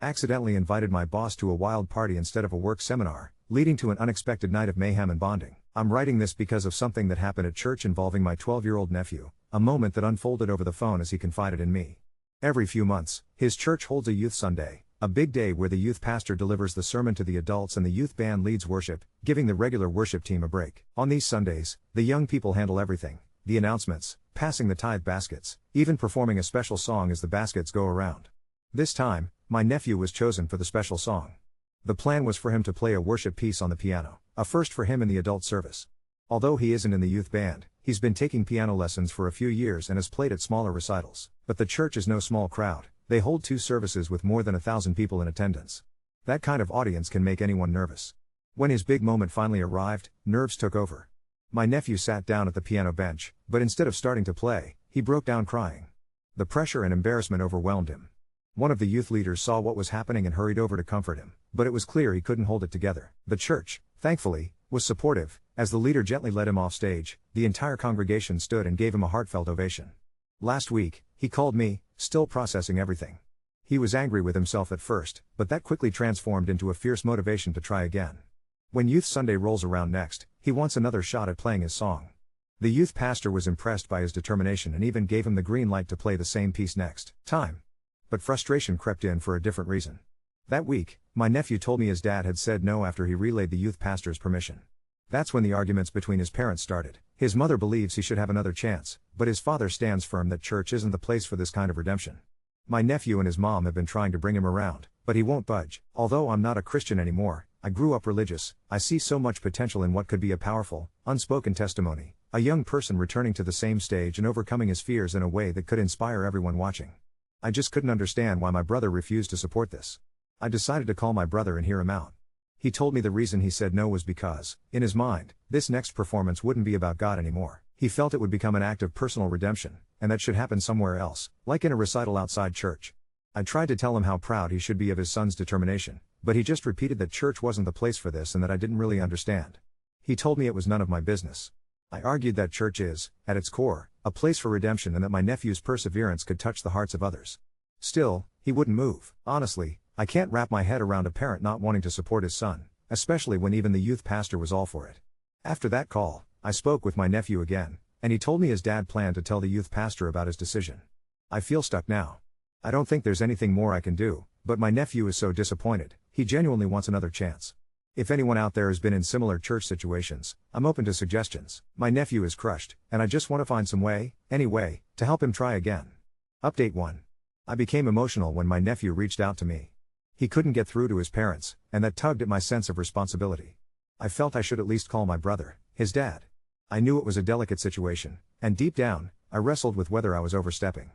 Accidentally invited my boss to a wild party instead of a work seminar, leading to an unexpected night of mayhem and bonding. I'm writing this because of something that happened at church involving my 12-year-old nephew, a moment that unfolded over the phone as he confided in me. Every few months, his church holds a Youth Sunday, a big day where the youth pastor delivers the sermon to the adults and the youth band leads worship, giving the regular worship team a break. On these Sundays, the young people handle everything: the announcements, passing the tithe baskets, even performing a special song as the baskets go around. This time, my nephew was chosen for the special song. The plan was for him to play a worship piece on the piano, a first for him in the adult service. Although he isn't in the youth band, he's been taking piano lessons for a few years and has played at smaller recitals. But the church is no small crowd. They hold 2 services with more than 1,000 people in attendance. That kind of audience can make anyone nervous. When his big moment finally arrived, nerves took over. My nephew sat down at the piano bench, but instead of starting to play, he broke down crying. The pressure and embarrassment overwhelmed him. One of the youth leaders saw what was happening and hurried over to comfort him, but it was clear he couldn't hold it together. The church, thankfully, was supportive. As the leader gently led him off stage, the entire congregation stood and gave him a heartfelt ovation. Last week, he called me, still processing everything. He was angry with himself at first, but that quickly transformed into a fierce motivation to try again. When Youth Sunday rolls around next, he wants another shot at playing his song. The youth pastor was impressed by his determination and even gave him the green light to play the same piece next time. But frustration crept in for a different reason. That week, my nephew told me his dad had said no after he relayed the youth pastor's permission. That's when the arguments between his parents started. His mother believes he should have another chance, but his father stands firm that church isn't the place for this kind of redemption. My nephew and his mom have been trying to bring him around, but he won't budge. Although I'm not a Christian anymore, I grew up religious, I see so much potential in what could be a powerful, unspoken testimony, a young person returning to the same stage and overcoming his fears in a way that could inspire everyone watching. I just couldn't understand why my brother refused to support this. I decided to call my brother and hear him out. He told me the reason he said no was because, in his mind, this next performance wouldn't be about God anymore. He felt it would become an act of personal redemption, and that should happen somewhere else, like in a recital outside church. I tried to tell him how proud he should be of his son's determination, but he just repeated that church wasn't the place for this and that I didn't really understand. He told me it was none of my business. I argued that church is, at its core, a place for redemption and that my nephew's perseverance could touch the hearts of others. Still, he wouldn't move. Honestly, I can't wrap my head around a parent not wanting to support his son, especially when even the youth pastor was all for it. After that call, I spoke with my nephew again, and he told me his dad planned to tell the youth pastor about his decision. I feel stuck now. I don't think there's anything more I can do, but my nephew is so disappointed, he genuinely wants another chance. If anyone out there has been in similar church situations, I'm open to suggestions. My nephew is crushed, and I just want to find some way, any way, to help him try again. Update 1. I became emotional when my nephew reached out to me. He couldn't get through to his parents, and that tugged at my sense of responsibility. I felt I should at least call my brother, his dad. I knew it was a delicate situation, and deep down, I wrestled with whether I was overstepping.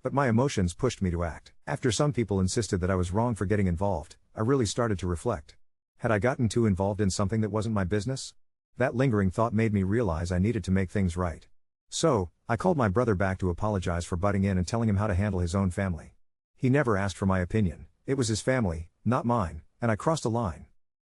But my emotions pushed me to act. After some people insisted that I was wrong for getting involved, I really started to reflect. Had I gotten too involved in something that wasn't my business? That lingering thought made me realize I needed to make things right. So, I called my brother back to apologize for butting in and telling him how to handle his own family. He never asked for my opinion. It was his family, not mine, and I crossed a line.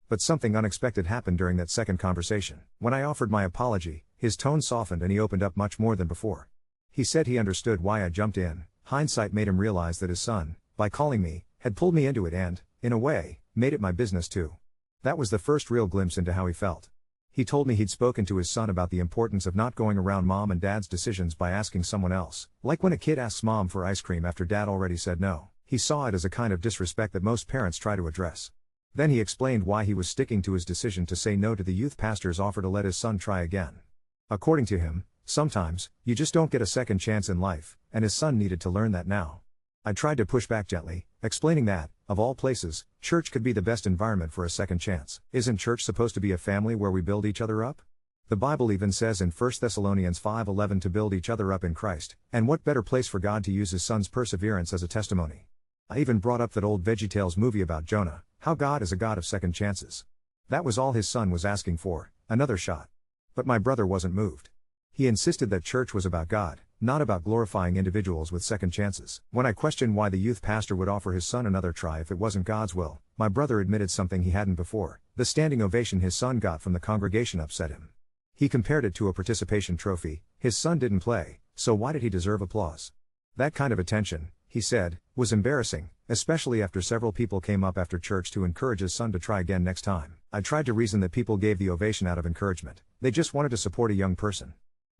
But something unexpected happened during that second conversation. When I offered my apology, his tone softened and he opened up much more than before. He said he understood why I jumped in. Hindsight made him realize that his son, by calling me, had pulled me into it and, in a way, made it my business too. That was the first real glimpse into how he felt. He told me he'd spoken to his son about the importance of not going around mom and dad's decisions by asking someone else, like when a kid asks mom for ice cream after dad already said no. He saw it as a kind of disrespect that most parents try to address. Then he explained why he was sticking to his decision to say no to the youth pastor's offer to let his son try again. According to him, sometimes, you just don't get a second chance in life, and his son needed to learn that now. I tried to push back gently, explaining that, of all places, church could be the best environment for a second chance. Isn't church supposed to be a family where we build each other up? The Bible even says in 1 Thessalonians 5:11 to build each other up in Christ, and what better place for God to use his son's perseverance as a testimony? I even brought up that old VeggieTales movie about Jonah, how God is a God of second chances. That was all his son was asking for, another shot. But my brother wasn't moved. He insisted that church was about God, not about glorifying individuals with second chances. When I questioned why the youth pastor would offer his son another try if it wasn't God's will, my brother admitted something he hadn't before. The standing ovation his son got from the congregation upset him. He compared it to a participation trophy. His son didn't play, so why did he deserve applause? That kind of attention, he said, was embarrassing, especially after several people came up after church to encourage his son to try again next time. I tried to reason that people gave the ovation out of encouragement. They just wanted to support a young person.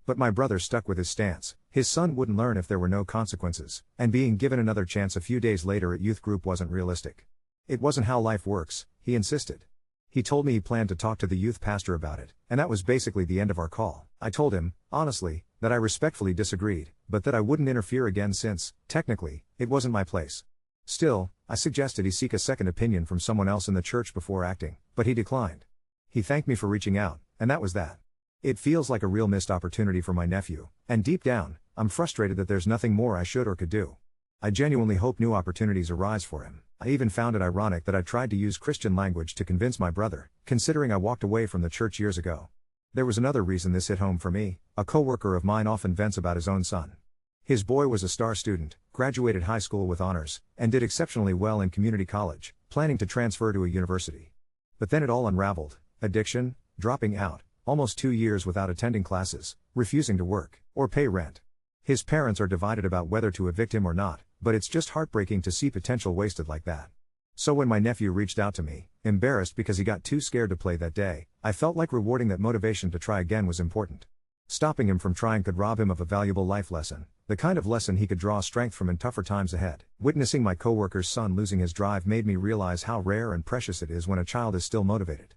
But my brother stuck with his stance. His son wouldn't learn if there were no consequences, and being given another chance a few days later at youth group wasn't realistic. It wasn't how life works, he insisted. He told me he planned to talk to the youth pastor about it, and that was basically the end of our call. I told him, honestly, that I respectfully disagreed, but that I wouldn't interfere again since, technically, it wasn't my place. Still, I suggested he seek a second opinion from someone else in the church before acting, but he declined. He thanked me for reaching out, and that was that. It feels like a real missed opportunity for my nephew, and deep down, I'm frustrated that there's nothing more I should or could do. I genuinely hope new opportunities arise for him. I even found it ironic that I tried to use Christian language to convince my brother, considering I walked away from the church years ago. There was another reason this hit home for me. A coworker of mine often vents about his own son. His boy was a star student, graduated high school with honors, and did exceptionally well in community college, planning to transfer to a university. But then it all unraveled: addiction, dropping out, almost 2 years without attending classes, refusing to work or pay rent. His parents are divided about whether to evict him or not, but it's just heartbreaking to see potential wasted like that. So when my nephew reached out to me, embarrassed because he got too scared to play that day, I felt like rewarding that motivation to try again was important. Stopping him from trying could rob him of a valuable life lesson, the kind of lesson he could draw strength from in tougher times ahead. Witnessing my coworker's son losing his drive made me realize how rare and precious it is when a child is still motivated.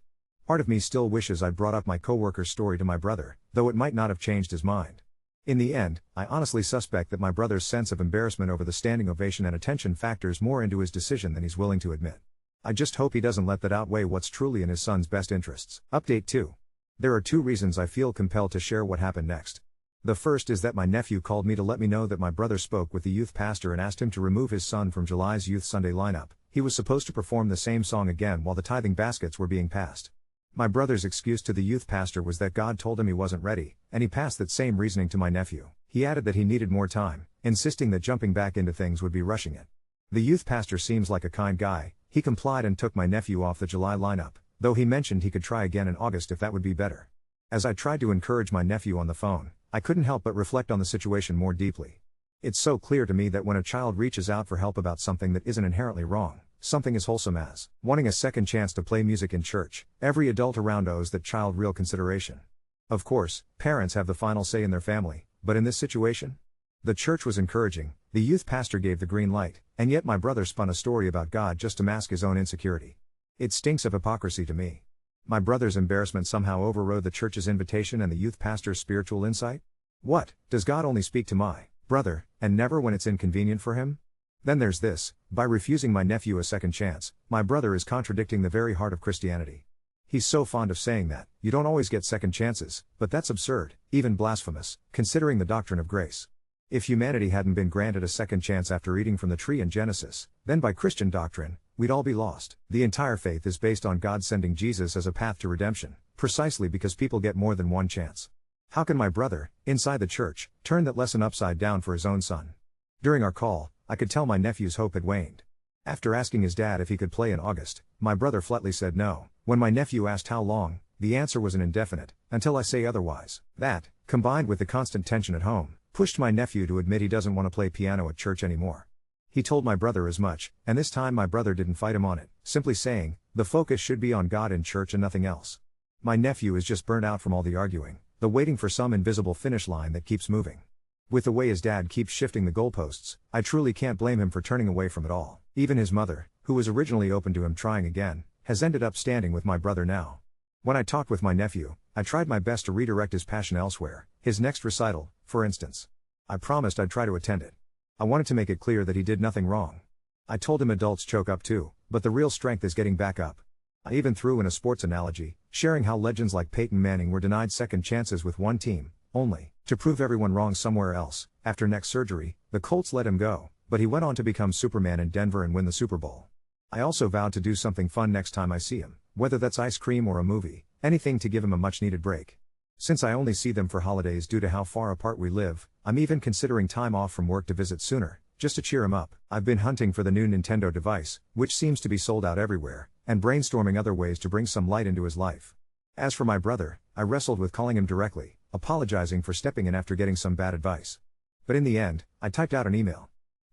Part of me still wishes I'd brought up my coworker's story to my brother, though it might not have changed his mind. In the end, I honestly suspect that my brother's sense of embarrassment over the standing ovation and attention factors more into his decision than he's willing to admit. I just hope he doesn't let that outweigh what's truly in his son's best interests. Update 2. There are 2 reasons I feel compelled to share what happened next. The first is that my nephew called me to let me know that my brother spoke with the youth pastor and asked him to remove his son from July's Youth Sunday lineup. He was supposed to perform the same song again while the tithing baskets were being passed. My brother's excuse to the youth pastor was that God told him he wasn't ready, and he passed that same reasoning to my nephew. He added that he needed more time, insisting that jumping back into things would be rushing it. The youth pastor seems like a kind guy. He complied and took my nephew off the July lineup, though he mentioned he could try again in August if that would be better. As I tried to encourage my nephew on the phone, I couldn't help but reflect on the situation more deeply. It's so clear to me that when a child reaches out for help about something that isn't inherently wrong, something as wholesome as wanting a second chance to play music in church, every adult around owes that child real consideration. Of course, parents have the final say in their family, but in this situation? The church was encouraging, the youth pastor gave the green light, and yet my brother spun a story about God just to mask his own insecurity. It stinks of hypocrisy to me. My brother's embarrassment somehow overrode the church's invitation and the youth pastor's spiritual insight? What, does God only speak to my brother, and never when it's inconvenient for him? Then there's this: by refusing my nephew a second chance, my brother is contradicting the very heart of Christianity. He's so fond of saying that you don't always get second chances, but that's absurd, even blasphemous, considering the doctrine of grace. If humanity hadn't been granted a second chance after eating from the tree in Genesis, then by Christian doctrine, we'd all be lost. The entire faith is based on God sending Jesus as a path to redemption, precisely because people get more than one chance. How can my brother, inside the church, turn that lesson upside down for his own son? During our call, I could tell my nephew's hope had waned. After asking his dad if he could play in August, my brother flatly said no. When my nephew asked how long, the answer was an indefinite, until I say otherwise. That, combined with the constant tension at home, pushed my nephew to admit he doesn't want to play piano at church anymore. He told my brother as much, and this time my brother didn't fight him on it, simply saying, the focus should be on God in church and nothing else. My nephew is just burnt out from all the arguing, the waiting for some invisible finish line that keeps moving. With the way his dad keeps shifting the goalposts, I truly can't blame him for turning away from it all. Even his mother, who was originally open to him trying again, has ended up standing with my brother now. When I talked with my nephew, I tried my best to redirect his passion elsewhere, his next recital, for instance. I promised I'd try to attend it. I wanted to make it clear that he did nothing wrong. I told him adults choke up too, but the real strength is getting back up. I even threw in a sports analogy, sharing how legends like Peyton Manning were denied second chances with one team, only to prove everyone wrong somewhere else. After neck surgery, the Colts let him go, but he went on to become Superman in Denver and win the Super Bowl. I also vowed to do something fun next time I see him, whether that's ice cream or a movie, anything to give him a much-needed break. Since I only see them for holidays due to how far apart we live, I'm even considering time off from work to visit sooner, just to cheer him up. I've been hunting for the new Nintendo device, which seems to be sold out everywhere, and brainstorming other ways to bring some light into his life. As for my brother, I wrestled with calling him directly, apologizing for stepping in after getting some bad advice. But in the end, I typed out an email.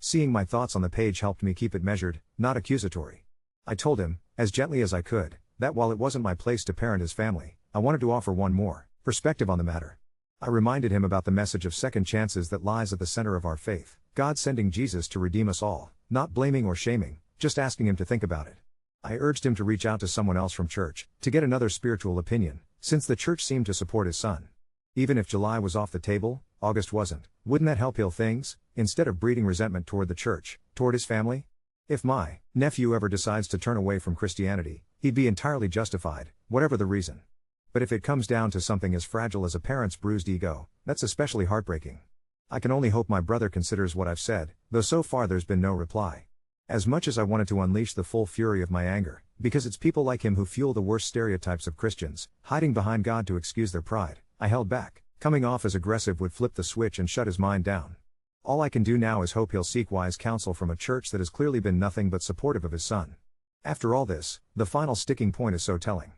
Seeing my thoughts on the page helped me keep it measured, not accusatory. I told him, as gently as I could, that while it wasn't my place to parent his family, I wanted to offer one more perspective on the matter. I reminded him about the message of second chances that lies at the center of our faith, God sending Jesus to redeem us all, not blaming or shaming, just asking him to think about it. I urged him to reach out to someone else from church, to get another spiritual opinion, since the church seemed to support his son. Even if July was off the table, August wasn't. Wouldn't that help heal things, instead of breeding resentment toward the church, toward his family? If my nephew ever decides to turn away from Christianity, he'd be entirely justified, whatever the reason. But if it comes down to something as fragile as a parent's bruised ego, that's especially heartbreaking. I can only hope my brother considers what I've said, though so far there's been no reply. As much as I wanted to unleash the full fury of my anger, because it's people like him who fuel the worst stereotypes of Christians, hiding behind God to excuse their pride, I held back. Coming off as aggressive would flip the switch and shut his mind down. All I can do now is hope he'll seek wise counsel from a church that has clearly been nothing but supportive of his son. After all this, the final sticking point is so telling.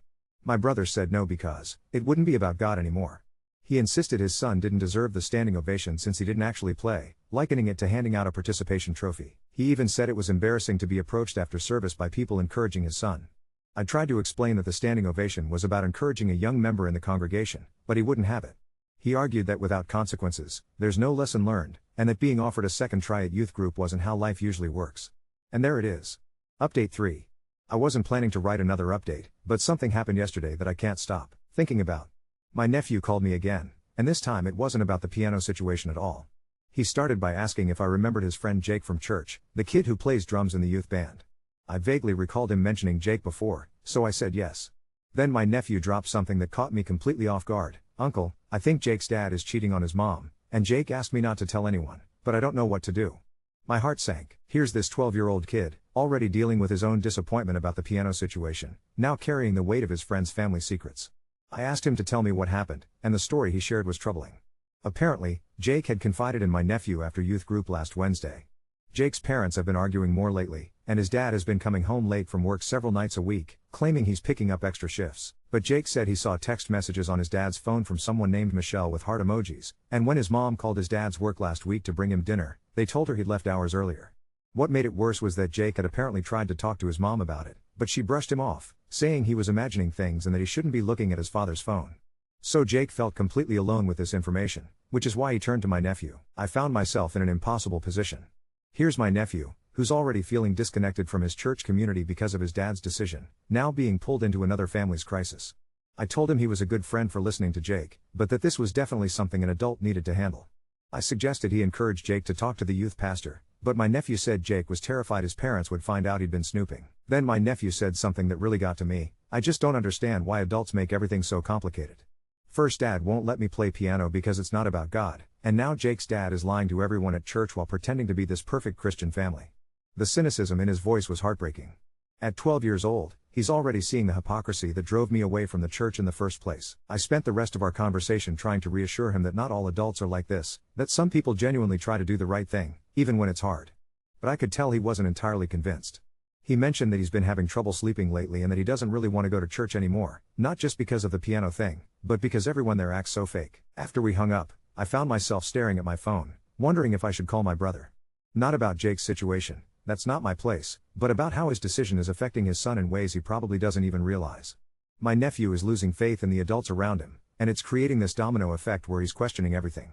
My brother said no because it wouldn't be about God anymore. He insisted his son didn't deserve the standing ovation since he didn't actually play, likening it to handing out a participation trophy. He even said it was embarrassing to be approached after service by people encouraging his son. I tried to explain that the standing ovation was about encouraging a young member in the congregation, but he wouldn't have it. He argued that without consequences, there's no lesson learned, and that being offered a second try at youth group wasn't how life usually works. And there it is. Update 3. I wasn't planning to write another update, but something happened yesterday that I can't stop thinking about. My nephew called me again, and this time it wasn't about the piano situation at all. He started by asking if I remembered his friend Jake from church, the kid who plays drums in the youth band. I vaguely recalled him mentioning Jake before, so I said yes. Then my nephew dropped something that caught me completely off guard. Uncle, I think Jake's dad is cheating on his mom, and Jake asked me not to tell anyone, but I don't know what to do. My heart sank. Here's this 12-year-old kid, already dealing with his own disappointment about the piano situation, now carrying the weight of his friend's family secrets. I asked him to tell me what happened, and the story he shared was troubling. Apparently, Jake had confided in my nephew after youth group last Wednesday. Jake's parents have been arguing more lately, and his dad has been coming home late from work several nights a week, claiming he's picking up extra shifts. But Jake said he saw text messages on his dad's phone from someone named Michelle with heart emojis, and when his mom called his dad's work last week to bring him dinner, they told her he'd left hours earlier. What made it worse was that Jake had apparently tried to talk to his mom about it, but she brushed him off, saying he was imagining things and that he shouldn't be looking at his father's phone. So Jake felt completely alone with this information, which is why he turned to my nephew. I found myself in an impossible position. Here's my nephew, who's already feeling disconnected from his church community because of his dad's decision, now being pulled into another family's crisis. I told him he was a good friend for listening to Jake, but that this was definitely something an adult needed to handle. I suggested he encourage Jake to talk to the youth pastor, but my nephew said Jake was terrified his parents would find out he'd been snooping. Then my nephew said something that really got to me. I just don't understand why adults make everything so complicated. First, Dad won't let me play piano because it's not about God, and now Jake's dad is lying to everyone at church while pretending to be this perfect Christian family. The cynicism in his voice was heartbreaking. At 12 years old, he's already seeing the hypocrisy that drove me away from the church in the first place. I spent the rest of our conversation trying to reassure him that not all adults are like this, that some people genuinely try to do the right thing, even when it's hard. But I could tell he wasn't entirely convinced. He mentioned that he's been having trouble sleeping lately and that he doesn't really want to go to church anymore, not just because of the piano thing, but because everyone there acts so fake. After we hung up, I found myself staring at my phone, wondering if I should call my brother. Not about Jake's situation, that's not my place, but about how his decision is affecting his son in ways he probably doesn't even realize. My nephew is losing faith in the adults around him, and it's creating this domino effect where he's questioning everything.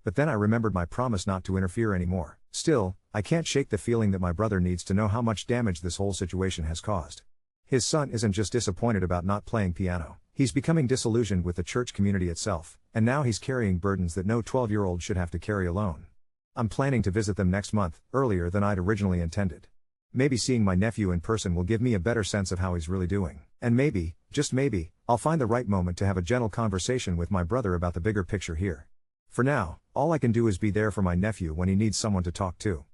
But then I remembered my promise not to interfere anymore. Still, I can't shake the feeling that my brother needs to know how much damage this whole situation has caused. His son isn't just disappointed about not playing piano, he's becoming disillusioned with the church community itself, and now he's carrying burdens that no 12-year-old should have to carry alone. I'm planning to visit them next month, earlier than I'd originally intended. Maybe seeing my nephew in person will give me a better sense of how he's really doing. And maybe, just maybe, I'll find the right moment to have a gentle conversation with my brother about the bigger picture here. For now, all I can do is be there for my nephew when he needs someone to talk to.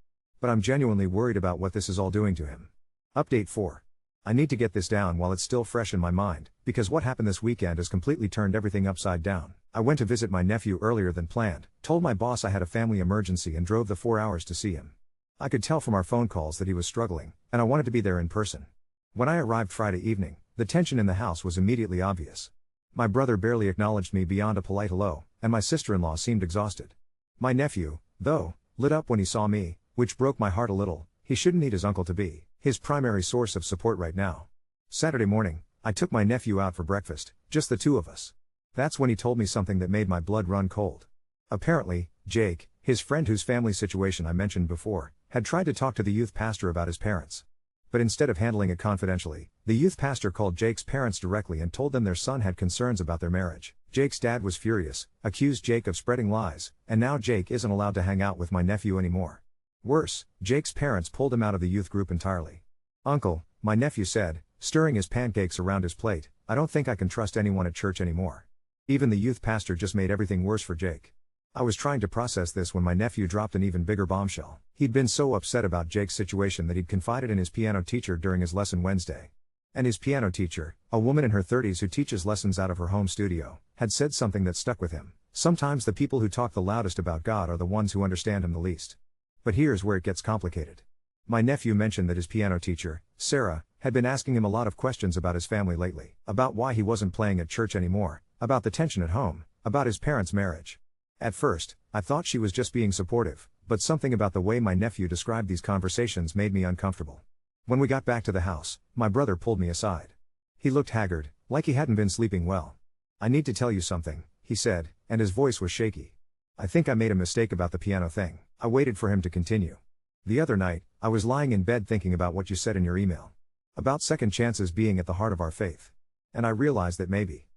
But I'm genuinely worried about what this is all doing to him. Update 4. I need to get this down while it's still fresh in my mind, because what happened this weekend has completely turned everything upside down. I went to visit my nephew earlier than planned, told my boss I had a family emergency and drove the 4 hours to see him. I could tell from our phone calls that he was struggling, and I wanted to be there in person. When I arrived Friday evening, the tension in the house was immediately obvious. My brother barely acknowledged me beyond a polite hello, and my sister-in-law seemed exhausted. My nephew, though, lit up when he saw me, which broke my heart a little. He shouldn't need his uncle to be his primary source of support right now. Saturday morning, I took my nephew out for breakfast, just the two of us. That's when he told me something that made my blood run cold. Apparently, Jake, his friend whose family situation I mentioned before, had tried to talk to the youth pastor about his parents. But instead of handling it confidentially, the youth pastor called Jake's parents directly and told them their son had concerns about their marriage. Jake's dad was furious, accused Jake of spreading lies, and now Jake isn't allowed to hang out with my nephew anymore. Worse, Jake's parents pulled him out of the youth group entirely. "Uncle," my nephew said, stirring his pancakes around his plate, "I don't think I can trust anyone at church anymore. Even the youth pastor just made everything worse for Jake." I was trying to process this when my nephew dropped an even bigger bombshell. He'd been so upset about Jake's situation that he'd confided in his piano teacher during his lesson Wednesday. And his piano teacher, a woman in her 30s who teaches lessons out of her home studio, had said something that stuck with him. "Sometimes the people who talk the loudest about God are the ones who understand him the least." But here's where it gets complicated. My nephew mentioned that his piano teacher, Sarah, had been asking him a lot of questions about his family lately, about why he wasn't playing at church anymore, about the tension at home, about his parents' marriage. At first, I thought she was just being supportive, but something about the way my nephew described these conversations made me uncomfortable. When we got back to the house, my brother pulled me aside. He looked haggard, like he hadn't been sleeping well. "I need to tell you something," he said, and his voice was shaky. "I think I made a mistake about the piano thing." I waited for him to continue. "The other night, I was lying in bed thinking about what you said in your email. About second chances being at the heart of our faith. And I realized that maybe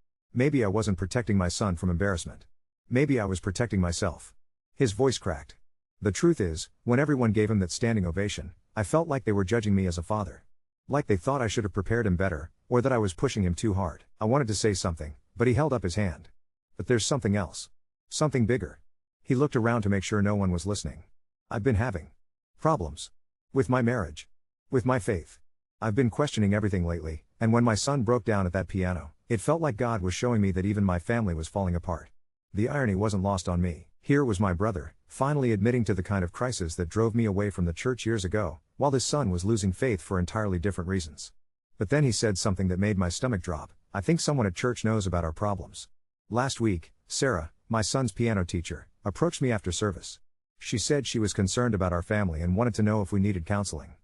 I wasn't protecting my son from embarrassment. Maybe I was protecting myself." His voice cracked. "The truth is, when everyone gave him that standing ovation, I felt like they were judging me as a father. Like they thought I should have prepared him better, or that I was pushing him too hard." I wanted to say something, but he held up his hand. "But there's something else. Something bigger." He looked around to make sure no one was listening. "I've been having problems. With my marriage. With my faith. I've been questioning everything lately, and when my son broke down at that piano, it felt like God was showing me that even my family was falling apart." The irony wasn't lost on me. Here was my brother, finally admitting to the kind of crisis that drove me away from the church years ago, while his son was losing faith for entirely different reasons. But then he said something that made my stomach drop. "I think someone at church knows about our problems." Last week, Sarah, my son's piano teacher, approached me after service. She said she was concerned about our family and wanted to know if we needed counseling.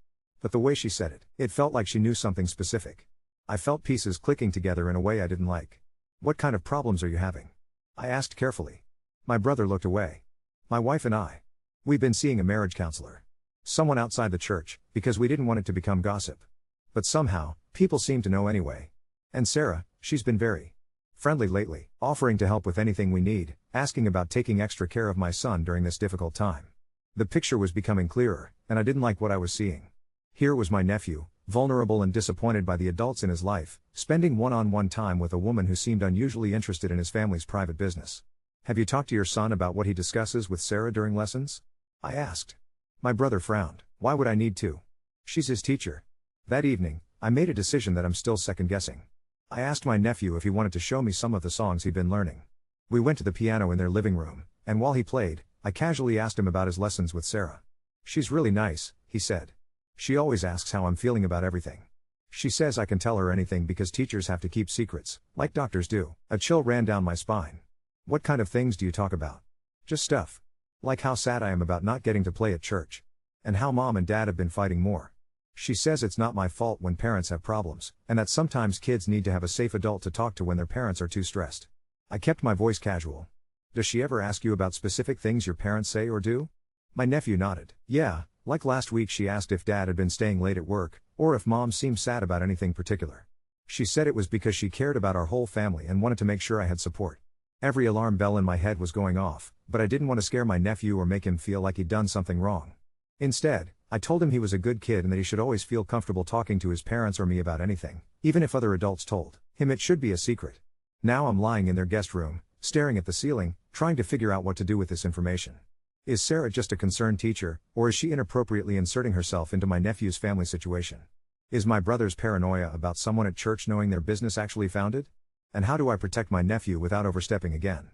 But the way she said it, it felt like she knew something specific. I felt pieces clicking together in a way I didn't like. "What kind of problems are you having?" I asked carefully. My brother looked away. "My wife and I. We've been seeing a marriage counselor. Someone outside the church, because we didn't want it to become gossip. But somehow, people seem to know anyway. And Sarah, she's been very friendly lately, offering to help with anything we need, asking about taking extra care of my son during this difficult time." The picture was becoming clearer, and I didn't like what I was seeing. Here was my nephew, vulnerable and disappointed by the adults in his life, spending one-on-one time with a woman who seemed unusually interested in his family's private business. "Have you talked to your son about what he discusses with Sarah during lessons?" I asked. My brother frowned. "Why would I need to? She's his teacher." That evening, I made a decision that I'm still second-guessing. I asked my nephew if he wanted to show me some of the songs he'd been learning. We went to the piano in their living room, and while he played, I casually asked him about his lessons with Sarah. "She's really nice," he said. "She always asks how I'm feeling about everything. She says I can tell her anything because teachers have to keep secrets, like doctors do." A chill ran down my spine. "What kind of things do you talk about?" "Just stuff. Like how sad I am about not getting to play at church. And how mom and dad have been fighting more. She says it's not my fault when parents have problems, and that sometimes kids need to have a safe adult to talk to when their parents are too stressed." I kept my voice casual. "Does she ever ask you about specific things your parents say or do?" My nephew nodded. "Yeah, like last week she asked if dad had been staying late at work, or if mom seemed sad about anything particular. She said it was because she cared about our whole family and wanted to make sure I had support." Every alarm bell in my head was going off, but I didn't want to scare my nephew or make him feel like he'd done something wrong. Instead, I told him he was a good kid and that he should always feel comfortable talking to his parents or me about anything, even if other adults told him it should be a secret. Now I'm lying in their guest room, staring at the ceiling, trying to figure out what to do with this information. Is Sarah just a concerned teacher, or is she inappropriately inserting herself into my nephew's family situation? Is my brother's paranoia about someone at church knowing their business actually founded? And how do I protect my nephew without overstepping again?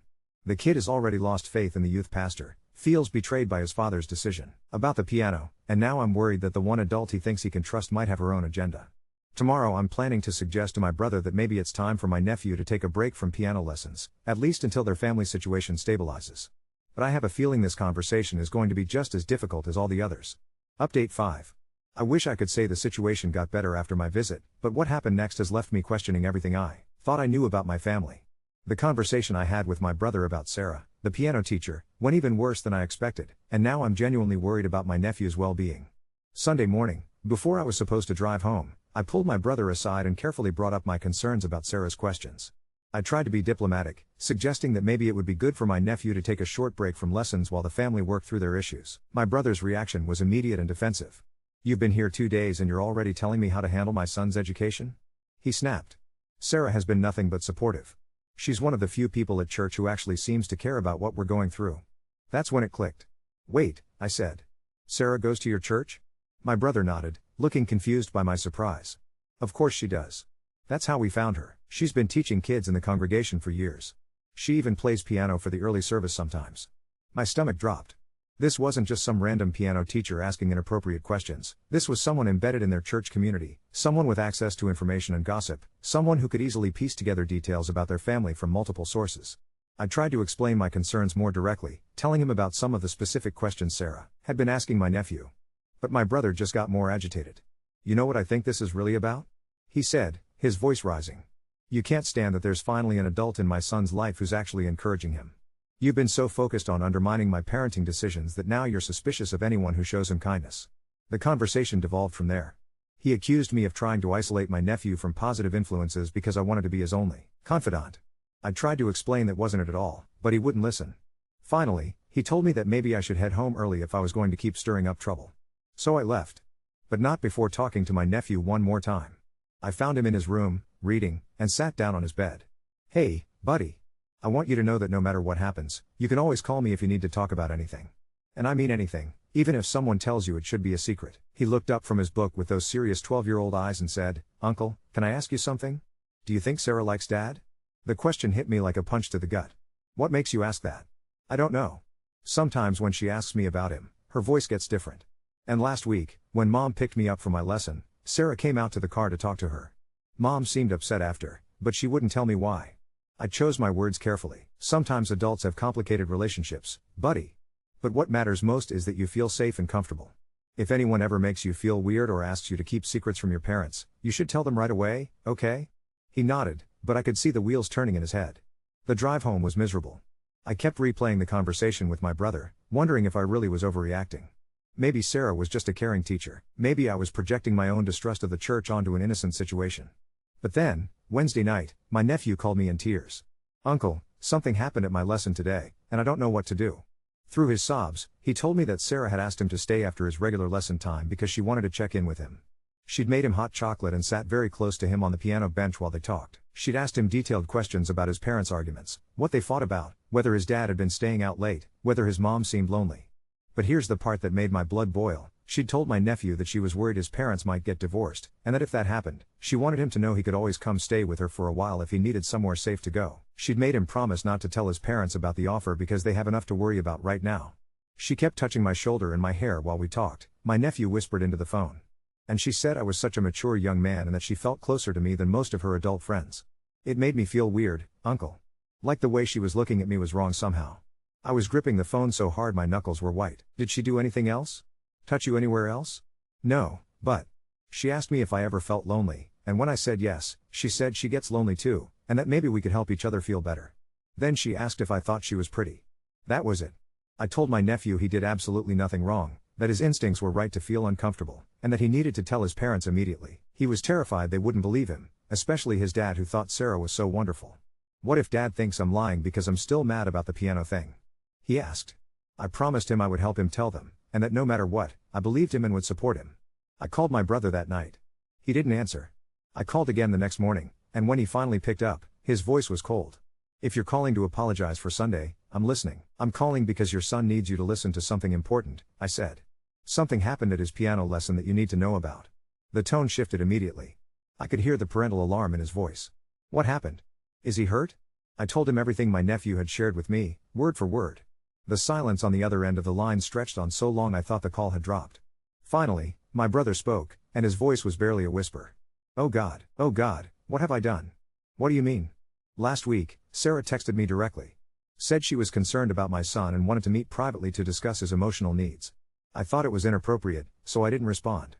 The kid has already lost faith in the youth pastor, feels betrayed by his father's decision about the piano, and now I'm worried that the one adult he thinks he can trust might have her own agenda. Tomorrow I'm planning to suggest to my brother that maybe it's time for my nephew to take a break from piano lessons, at least until their family situation stabilizes. but I have a feeling this conversation is going to be just as difficult as all the others. Update 5. I wish I could say the situation got better after my visit, but what happened next has left me questioning everything I thought I knew about my family. The conversation I had with my brother about Sarah, the piano teacher, went even worse than I expected, and now I'm genuinely worried about my nephew's well-being. Sunday morning, before I was supposed to drive home, I pulled my brother aside and carefully brought up my concerns about Sarah's questions. I tried to be diplomatic, suggesting that maybe it would be good for my nephew to take a short break from lessons while the family worked through their issues. My brother's reaction was immediate and defensive. "You've been here 2 days and you're already telling me how to handle my son's education?" he snapped. Sarah has been nothing but supportive. She's one of the few people at church who actually seems to care about what we're going through. That's when it clicked. "Wait," I said. "Sarah goes to your church?" My brother nodded, looking confused by my surprise. "Of course she does. That's how we found her. She's been teaching kids in the congregation for years. She even plays piano for the early service sometimes." My stomach dropped. This wasn't just some random piano teacher asking inappropriate questions. This was someone embedded in their church community, someone with access to information and gossip, someone who could easily piece together details about their family from multiple sources. I tried to explain my concerns more directly, telling him about some of the specific questions Sarah had been asking my nephew. But my brother just got more agitated. "You know what I think this is really about?" he said, his voice rising. "You can't stand that there's finally an adult in my son's life who's actually encouraging him. You've been so focused on undermining my parenting decisions that now you're suspicious of anyone who shows him kindness." The conversation devolved from there. He accused me of trying to isolate my nephew from positive influences because I wanted to be his only confidant. I tried to explain that wasn't it at all, but he wouldn't listen. Finally, he told me that maybe I should head home early if I was going to keep stirring up trouble. So I left. But not before talking to my nephew one more time. I found him in his room, reading, and sat down on his bed. "Hey, buddy. I want you to know that no matter what happens, you can always call me if you need to talk about anything. And I mean anything, even if someone tells you it should be a secret." He looked up from his book with those serious 12-year-old eyes and said, "Uncle, can I ask you something? Do you think Sarah likes Dad?" The question hit me like a punch to the gut. "What makes you ask that?" "I don't know. Sometimes when she asks me about him, her voice gets different. And last week, when Mom picked me up from my lesson, Sarah came out to the car to talk to her. Mom seemed upset after, but she wouldn't tell me why. I chose my words carefully. Sometimes adults have complicated relationships, buddy. But what matters most is that you feel safe and comfortable. If anyone ever makes you feel weird or asks you to keep secrets from your parents, you should tell them right away, okay?" He nodded, but I could see the wheels turning in his head. The drive home was miserable. I kept replaying the conversation with my brother, wondering if I really was overreacting. Maybe Sarah was just a caring teacher. Maybe I was projecting my own distrust of the church onto an innocent situation. But then, Wednesday night, my nephew called me in tears. "Uncle, something happened at my lesson today, and I don't know what to do." Through his sobs, he told me that Sarah had asked him to stay after his regular lesson time because she wanted to check in with him. She'd made him hot chocolate and sat very close to him on the piano bench while they talked. She'd asked him detailed questions about his parents' arguments, what they fought about, whether his dad had been staying out late, whether his mom seemed lonely. But here's the part that made my blood boil. She'd told my nephew that she was worried his parents might get divorced, and that if that happened, she wanted him to know he could always come stay with her for a while if he needed somewhere safe to go. She'd made him promise not to tell his parents about the offer because they have enough to worry about right now. She kept touching my shoulder and my hair while we talked. My nephew whispered into the phone. And she said I was such a mature young man and that she felt closer to me than most of her adult friends. It made me feel weird, uncle. Like the way she was looking at me was wrong somehow. I was gripping the phone so hard my knuckles were white. "Did she do anything else? Touch you anywhere else?" "No, but..." She asked me if I ever felt lonely, and when I said yes, she said she gets lonely too, and that maybe we could help each other feel better. Then she asked if I thought she was pretty. That was it. I told my nephew he did absolutely nothing wrong, that his instincts were right to feel uncomfortable, and that he needed to tell his parents immediately. He was terrified they wouldn't believe him, especially his dad who thought Sarah was so wonderful. "What if Dad thinks I'm lying because I'm still mad about the piano thing?" he asked. I promised him I would help him tell them, and that no matter what, I believed him and would support him. I called my brother that night. He didn't answer. I called again the next morning, and when he finally picked up, his voice was cold. "If you're calling to apologize for Sunday, I'm listening." "I'm calling because your son needs you to listen to something important," I said. "Something happened at his piano lesson that you need to know about." The tone shifted immediately. I could hear the parental alarm in his voice. "What happened? Is he hurt?" I told him everything my nephew had shared with me, word for word. The silence on the other end of the line stretched on so long I thought the call had dropped. Finally, my brother spoke, and his voice was barely a whisper. Oh God, what have I done?" "What do you mean?" "Last week, Sarah texted me directly. Said she was concerned about my son and wanted to meet privately to discuss his emotional needs. I thought it was inappropriate, so I didn't respond.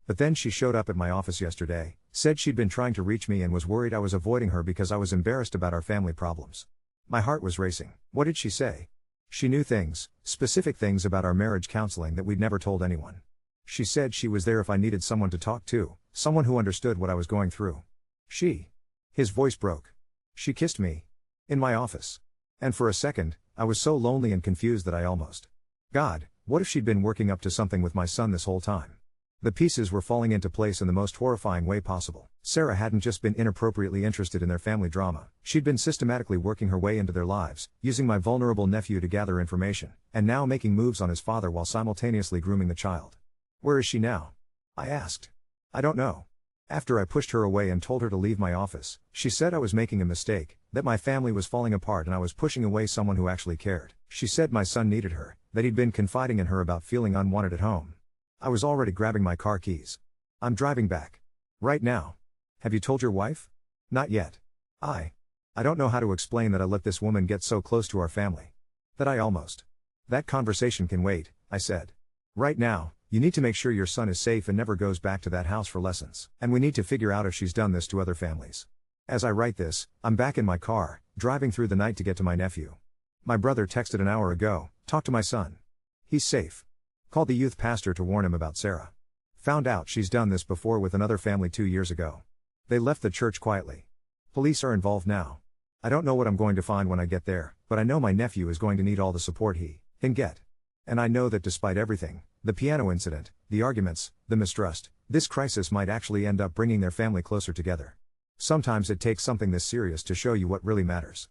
But then she showed up at my office yesterday, said she'd been trying to reach me and was worried I was avoiding her because I was embarrassed about our family problems. My heart was racing. What did she say? She knew things, specific things about our marriage counseling that we'd never told anyone. She said she was there if I needed someone to talk to, someone who understood what I was going through. His voice broke. She kissed me. In my office. And for a second, I was so lonely and confused that I almost. God, what if she'd been working up to something with my son this whole time? The pieces were falling into place in the most horrifying way possible. Sarah hadn't just been inappropriately interested in their family drama, she'd been systematically working her way into their lives, using my vulnerable nephew to gather information, and now making moves on his father while simultaneously grooming the child. Where is she now? I asked. I don't know. After I pushed her away and told her to leave my office, she said I was making a mistake, that my family was falling apart and I was pushing away someone who actually cared. She said my son needed her, that he'd been confiding in her about feeling unwanted at home. I was already grabbing my car keys. I'm driving back. Right now. Have you told your wife? Not yet. I don't know how to explain that I let this woman get so close to our family. That I almost. That conversation can wait, I said. Right now, you need to make sure your son is safe and never goes back to that house for lessons. And we need to figure out if she's done this to other families. As I write this, I'm back in my car, driving through the night to get to my nephew. My brother texted an hour ago, talk to my son. He's safe. Called the youth pastor to warn him about Sarah. Found out she's done this before with another family 2 years ago. They left the church quietly. Police are involved now. I don't know what I'm going to find when I get there, but I know my nephew is going to need all the support he can get. And I know that despite everything, the piano incident, the arguments, the mistrust, this crisis might actually end up bringing their family closer together. Sometimes it takes something this serious to show you what really matters.